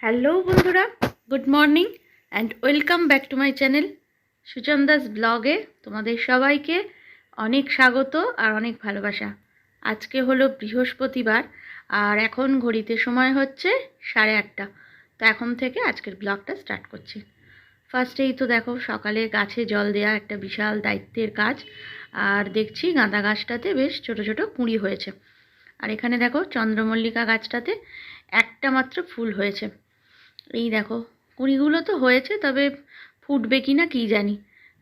Hello বন্ধুরা, good morning and welcome back to my channel Suchanda's ব্লগে। তোমাদের সবাইকে অনেক স্বাগত আর অনেক ভালোবাসা। আজকে হলো বৃহস্পতিবার আর এখন ঘড়িতে সময় হচ্ছে 8:30। তো এখন থেকে আজকের ব্লগটা স্টার্ট করছি। ফার্স্টেই তো দেখো সকালে গাছে জল দেওয়া একটা বিশাল দায়িত্বের কাজ। আর দেখছি গাঁদা গাছটাতে বেশ ছোট ছোট কুঁড়ি হয়েছে। আর এখানে দেখো চন্দ্রমল্লিকা গাছটাতে একটা মাত্র ফুল হয়েছে। এই দেখো কুঁড়িগুলো তো হয়েছে, তবে ফুটবে কি না কী জানি।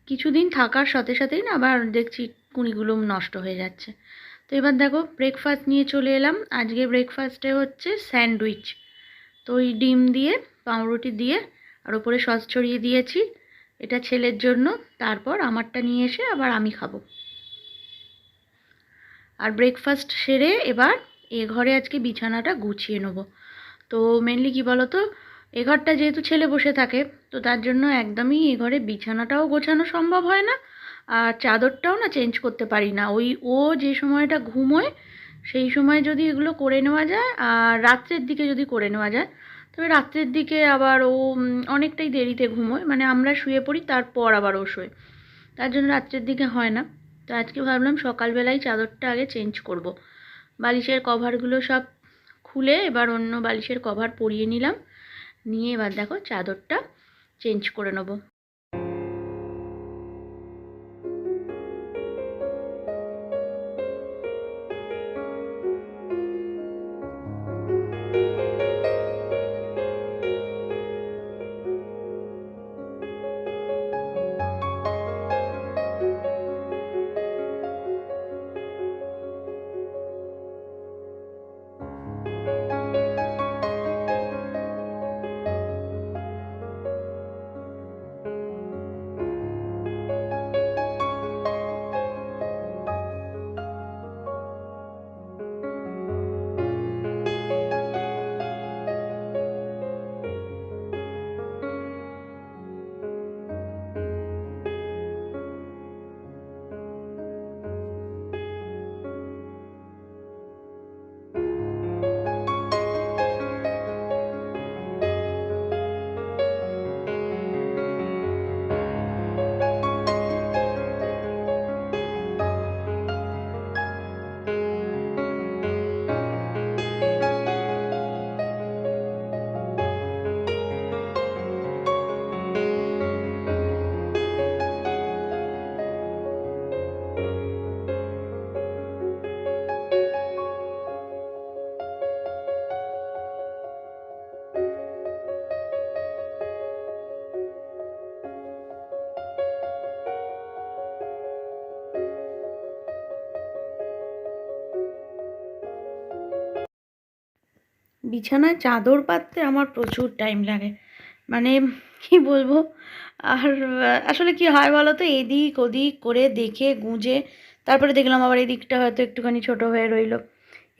কিছুদিন থাকার সাথে সাথেই না আবার দেখছি কুঁড়িগুলো নষ্ট হয়ে যাচ্ছে। তো এবার দেখো ব্রেকফাস্ট নিয়ে চলে এলাম। আজকে ব্রেকফাস্টে হচ্ছে স্যান্ডউইচ। তো ওই ডিম দিয়ে পাউরুটি দিয়ে আর ওপরে সস ছড়িয়ে দিয়েছি, এটা ছেলের জন্য। তারপর আমারটা নিয়ে এসে আবার আমি খাবো। আর ব্রেকফাস্ট সেরে এবার এ ঘরে আজকে বিছানাটা গুছিয়ে নেবো। তো মেনলি কি বলো তো, এ ঘরটা যেহেতু ছেলে বসে থাকে, তো তার জন্য একদমই এ ঘরে বিছানাটাও গোছানো সম্ভব হয় না, আর চাদরটাও না চেঞ্জ করতে পারি না। ও যে সময়টা ঘুমোয় সেই সময় যদি এগুলো করে নেওয়া যায়, আর রাত্রের দিকে যদি করে নেওয়া যায়, তবে রাত্রের দিকে আবার ও অনেকটাই দেরিতে ঘুমোয়, মানে আমরা শুয়ে পড়ি তারপর আবার ও শোয়, তার জন্য রাত্রের দিকে হয় না। তো আজকে ভাবলাম সকালবেলায় চাদরটা আগে চেঞ্জ করব। বালিশের কভারগুলো সব খুলে এবার অন্য বালিশের কভার পরিয়ে নিলাম, নিয়ে এবার দেখো চাদরটা চেঞ্জ করে নেব। বিছানায় চাদর পাততে আমার প্রচুর টাইম লাগে, মানে কি বলবো। আর আসলে কি হয় বলো তো, এদিক ওদিক করে দেখে গুঁজে তারপরে দেখলাম আবার এদিকটা হয়তো একটুখানি ছোট হয়ে রইলো,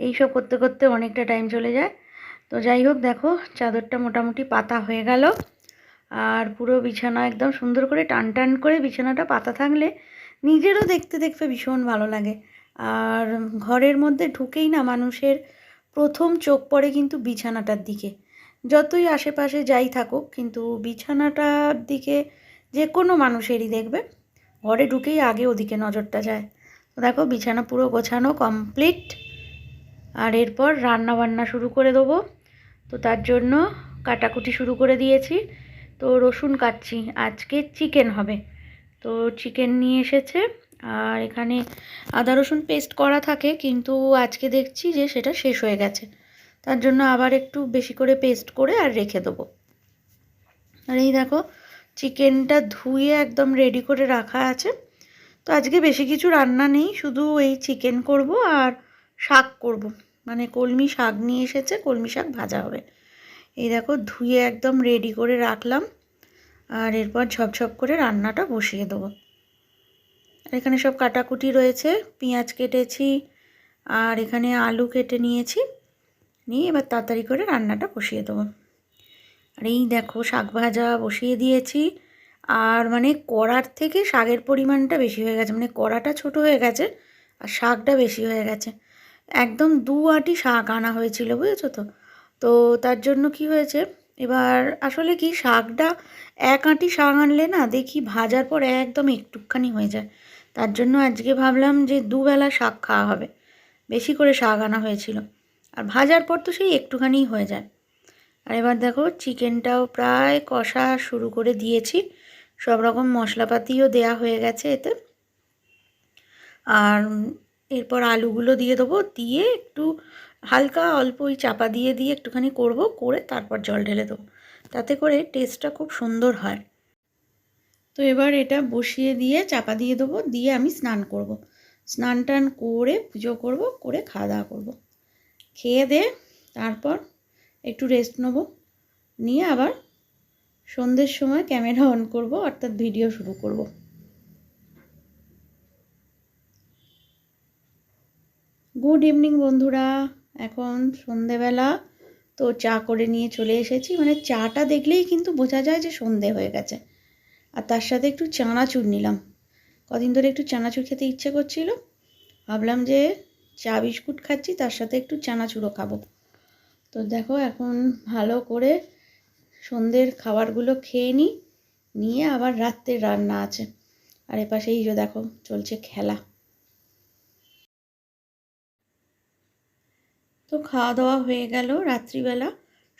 এইসব করতে করতে অনেকটা টাইম চলে যায়। তো যাই হোক, দেখো চাদরটা মোটামুটি পাতা হয়ে গেল। আর পুরো বিছানা একদম সুন্দর করে টান টান করে বিছানাটা পাতা থাকলে নিজেরও দেখতে দেখতে ভীষণ ভালো লাগে। আর ঘরের মধ্যে ঢুকেই না মানুষের প্রথম চোখ পড়ে কিন্তু বিছানাটার দিকে। যতই আশেপাশে যাই থাকুক, কিন্তু বিছানাটার দিকে যে কোনো মানুষেরই দেখবে ঘরে ঢুকেই আগে ওদিকে নজরটা যায়। তো দেখো বিছানা পুরো গোছানো কমপ্লিট। আর এরপর রান্না বান্না শুরু করে দেবো। তো তার জন্য কাটাকুটি শুরু করে দিয়েছি। তো রসুন কাটছি, আজকে চিকেন হবে। তো চিকেন নিয়ে এসেছে, আর এখানে আদা রসুন পেস্ট করা থাকে, কিন্তু আজকে দেখছি যে সেটা শেষ হয়ে গেছে, তার জন্য আবার একটু বেশি করে পেস্ট করে আর রেখে দেবো। আর এই দেখো চিকেনটা ধুয়ে একদম রেডি করে রাখা আছে। তো আজকে বেশি কিছু রান্না নেই, শুধু এই চিকেন করব আর শাক করব, মানে কলমি শাক নিয়ে এসেছে, কলমি শাক ভাজা হবে। এই দেখো ধুয়ে একদম রেডি করে রাখলাম, আর এরপর ঝপঝপ করে রান্নাটা বসিয়ে দেবো। এখানে সব কাটাকুটি রয়েছে, পেঁয়াজ কেটেছি আর এখানে আলু কেটে নিয়েছি, নিয়ে এবার তাড়াতাড়ি করে রান্নাটা বসিয়ে দেবো। আর এই দেখো শাক ভাজা বসিয়ে দিয়েছি। আর মানে কড়ার থেকে শাকের পরিমাণটা বেশি হয়ে গেছে, মানে কড়াটা ছোট হয়ে গেছে আর শাকটা বেশি হয়ে গেছে। একদম 2 আঁটি শাক আনা হয়েছিল, বুঝেছো তো। তো তার জন্য কি হয়েছে, এবার আসলে কি শাকটা এক আঁটি শাক আনলে না দেখি ভাজার পর একদম একটুখানি হয়ে যায়। তার জন্য আজকে ভাবলাম যে দুবেলা শাক খাওয়া হবে, বেশি করে শাক আনা হয়েছিল। আর ভাজার পর তো সেই একটুখানিই হয়ে যায়। আর এবার দেখো চিকেনটাও প্রায় কষা শুরু করে দিয়েছি, সব রকম মশলাপাতিও দেয়া হয়ে গেছে এতে। আর এরপর আলুগুলো দিয়ে দেবো, দিয়ে একটু হালকা অল্প ওই চাপা দিয়ে দিয়ে একটুখানি করব, করে তারপর জল ঢেলে দেবো, তাতে করে টেস্টটা খুব সুন্দর হয়। তো এবার এটা বসিয়ে দিয়ে চাপা দিয়ে দেবো, দিয়ে আমি স্নান করব। স্নান টান করে পুজো করব, করে খাওয়া দাওয়া করবো। খেয়ে দে তারপর একটু রেস্ট নেবো, নিয়ে আবার সন্ধ্যের সময় ক্যামেরা অন করব, অর্থাৎ ভিডিও শুরু করব। গুড ইভিনিং বন্ধুরা, এখন সন্ধেবেলা। তো চা করে নিয়ে চলে এসেছি, মানে চাটা দেখলেই কিন্তু বোঝা যায় যে সন্ধে হয়ে গেছে। আর তার সাথে একটু চানাচুর নিলাম, কদিন ধরে একটু চানাচুর খেতে ইচ্ছে করছিল, ভাবলাম যে চা বিস্কুট খাচ্ছি তার সাথে একটু চানাচুরও খাবো। তো দেখো এখন ভালো করে সন্ধ্যের খাবারগুলো খেয়ে নিই, নিয়ে আবার রাত্রের রান্না আছে। আর এপাশে এই যে দেখো চলছে খেলা। তো খাওয়া দাওয়া হয়ে গেল রাত্রিবেলা।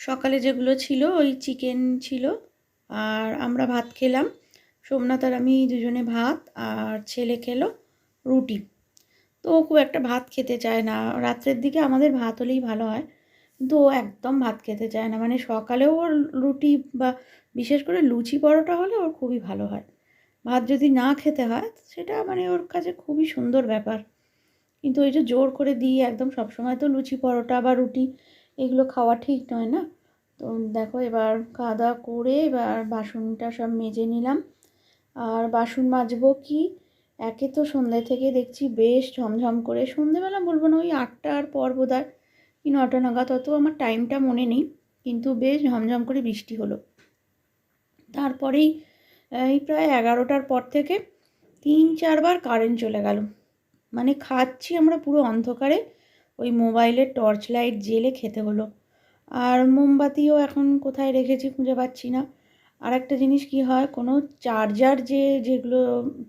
সকালে যেগুলো ছিল ওই চিকেন ছিল, আর আমরা ভাত খেলাম। সোমনাথ আর আমি দুজনে ভাত, আর ছেলে খেলো রুটি। তো ও খুব একটা ভাত খেতে চায় না, রাত্রের দিকে আমাদের ভাত হলেই ভালো হয়, কিন্তু ও একদম ভাত খেতে চায় না। মানে সকালেও ওর রুটি বা বিশেষ করে লুচি পরোটা হলে ওর খুবই ভালো হয়। ভাত যদি না খেতে হয় সেটা মানে ওর কাছে খুবই সুন্দর ব্যাপার। কিন্তু ওই যে জোর করে দিই একদম সবসময় তো লুচি পরোটা বা রুটি এগুলো খাওয়া ঠিক নয় না। তো দেখো এবার খাওয়া দাওয়া করে এবার বাসনটা সব মেজে নিলাম। আর বাসন মাজবো কি, একে তো সন্ধ্যে থেকে দেখছি বেশ ঝমঝম করে, সন্ধ্যেবেলা বলবো না, ওই 8টার পর বোধহয় কি 9টা নাগাদ, অত আমার টাইমটা মনে নেই, কিন্তু বেশ ঝমঝম করে বৃষ্টি হলো। তারপরেই এই প্রায় 11টার পর থেকে 3-4বার কারেন্ট চলে গেল। মানে খাচ্ছি আমরা পুরো অন্ধকারে, ওই মোবাইলের টর্চ লাইট জ্বেলে খেতে হলো। আর মোমবাতিও এখন কোথায় রেখেছি খুঁজে পাচ্ছি না। আর একটা জিনিস কি হয়, কোনো চার্জার যেগুলো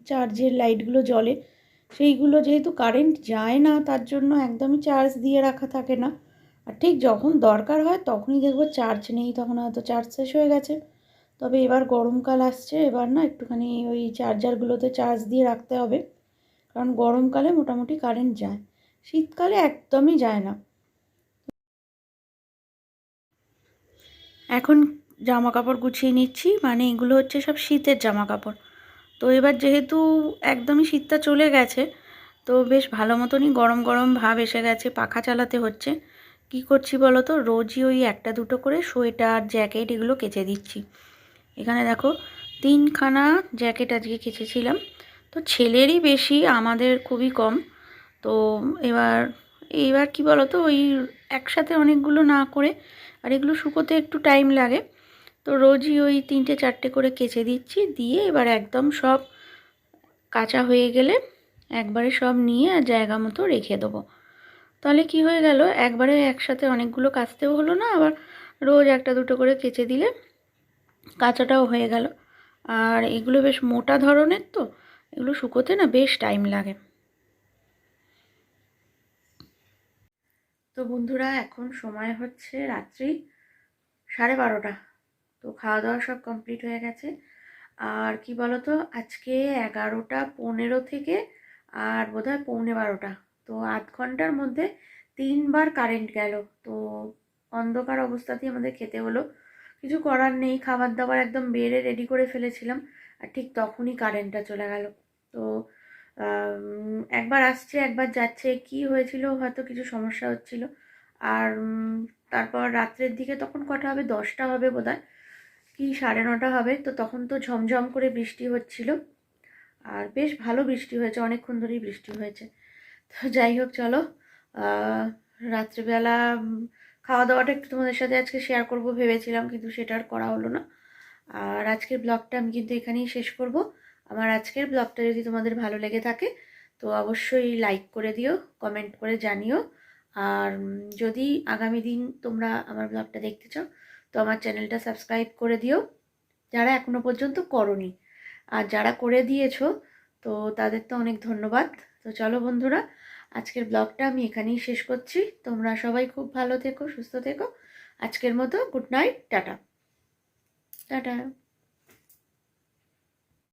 চার্জের লাইটগুলো জ্বলে, সেইগুলো যেহেতু কারেন্ট যায় না তার জন্য একদমই চার্জ দিয়ে রাখা থাকে না। আর ঠিক যখন দরকার হয় তখনই দেখবো চার্জ নেই, তখন হয়তো চার্জ শেষ হয়ে গেছে। তবে এবার গরমকাল আসছে, এবার না একটুখানি ওই চার্জারগুলোতে চার্জ দিয়ে রাখতে হবে, কারণ গরমকালে মোটামুটি কারেন্ট যায়, শীতকালে একদমই যায় না। এখন জামা কাপড় গুছিয়ে নিচ্ছি, মানে এগুলো হচ্ছে সব শীতের জামা কাপড়। তো এবার যেহেতু একদমই শীতটা চলে গেছে, তো বেশ ভালো মতনই গরম গরম ভাব এসে গেছে, পাখা চালাতে হচ্ছে। কি করছি বলো তো, রোজই ওই একটা দুটো করে সোয়েটার জ্যাকেট এগুলো কেচে দিচ্ছি। এখানে দেখো 3খানা জ্যাকেট আজকে কেচেছিলাম। তো ছেলেরই বেশি, আমাদের খুবই কম। তো এবার এইবার কি বলো তো, ওই একসাথে অনেকগুলো না করে, আর এগুলো শুকোতে একটু টাইম লাগে, তো রোজই ওই 3-4টে করে কেচে দিচ্ছি। দিয়ে এবার একদম সব কাচা হয়ে গেলে একবারে সব নিয়ে আর জায়গা মতো রেখে দেবো। তাহলে কি হয়ে গেল, একবারে একসাথে অনেকগুলো কাচতেও হলো না, আবার রোজ একটা দুটো করে কেচে দিলে কাচাটাও হয়ে গেল। আর এগুলো বেশ মোটা ধরনের, তো এগুলো শুকোতে না বেশ টাইম লাগে। তো বন্ধুরা এখন সময় হচ্ছে রাত্রি 12:30। তো খাওয়া দাওয়া সব কমপ্লিট হয়ে গেছে। আর কি বলতো, আজকে 11টা 15 থেকে আর বোধহয় 11:45, তো আধ ঘন্টার মধ্যে 3বার কারেন্ট গেল। তো অন্ধকার অবস্থাতেই আমাদের খেতে হলো, কিছু করার নেই, খাবার দাবার একদম বেড়ে রেডি করে ফেলেছিলাম, আর ঠিক তখনই কারেন্টটা চলে গেল। তো একবার আসছে একবার যাচ্ছে, কি হয়েছিল হয়তো কিছু সমস্যা হচ্ছিল। আর তারপর রাত্রের দিকে তখন কটা হবে, 10টা হবে বোধহয়, কি 9:30 হবে, তো তখন তো ঝমঝম করে বৃষ্টি হচ্ছিল। আর বেশ ভালো বৃষ্টি হয়েছে, অনেকক্ষণ ধরেই বৃষ্টি হয়েছে। তো যাই হোক চলো, রাত্রিবেলা খাওয়া দাওয়াটা একটু তোমাদের সাথে আজকে শেয়ার করব ভেবেছিলাম, কিন্তু সেটা আর করা হলো না। আর আজকের ব্লগটা আমি কিন্তু এখানেই শেষ করব। আমার আজকের ব্লগটা যদি তোমাদের ভালো লেগে থাকে তো অবশ্যই লাইক করে দিও, কমেন্ট করে জানিও। আর যদি আগামী দিন তোমরা আমার ব্লগটা দেখতে চাও তো আমার চ্যানেলটা সাবস্ক্রাইব করে দিও যারা এখনো পর্যন্ত করোনি, আর যারা করে দিয়েছো তো তাদের তো অনেক ধন্যবাদ। তো চলো বন্ধুরা, আজকের ব্লগটা আমি এখানেই শেষ করছি। তোমরা সবাই খুব ভালো থেকো, সুস্থ থেকো। আজকের মতো গুড নাইট, টাটা টাটা।